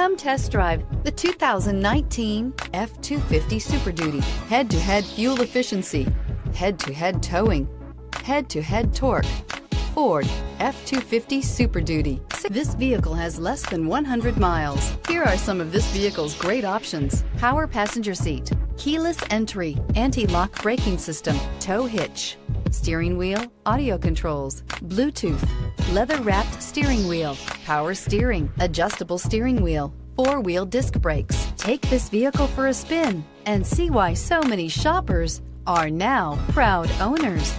Come test drive the 2019 F-250 Super Duty. Head-to-head fuel efficiency, head-to-head towing, head-to-head torque. Ford F-250 Super Duty. This vehicle has less than 100 miles. Here are some of this vehicle's great options: power passenger seat, keyless entry, anti-lock braking system, tow hitch, steering wheel audio controls, Bluetooth, leather-wrapped steering wheel, power steering, adjustable steering wheel, four-wheel disc brakes. Take this vehicle for a spin and see why so many shoppers are now proud owners.